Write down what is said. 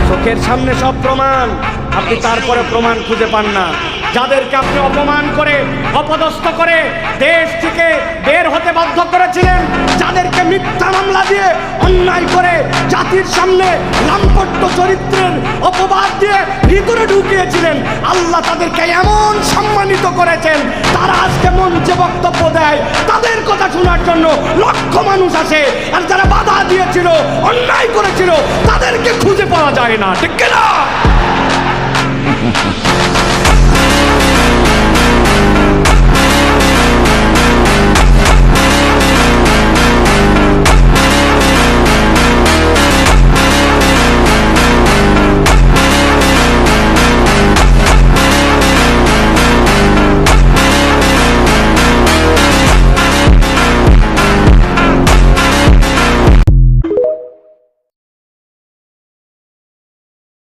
চোখের সামনে সব প্রমাণ, আপনি তারপরে প্রমাণ খুঁজে পান না। যাদেরকে আপনি অপমান করে, অপদস্থ করে দেশ থেকে বের হতে বাধ্য করেছিলেন, যাদেরকে মিথ্যা মামলা দিয়ে অন্যায় করে জাতির সামনে লাম্পট্য চরিত্রের অপবাদ দিয়ে ভিতরে ঢুকিয়েছিলেন, আল্লাহ তাদেরকে এমন সম্মানিত করেছেন, তারা আজকে মঞ্চে বক্তব্য দেয়, তাদের কথা শোনার জন্য লক্ষ মানুষ আসে। আর যারা বাধা দিয়েছিল, অন্যায় করেছিল, তাদেরকে খুঁজে পাওয়া যায় না, ঠিক কিনা?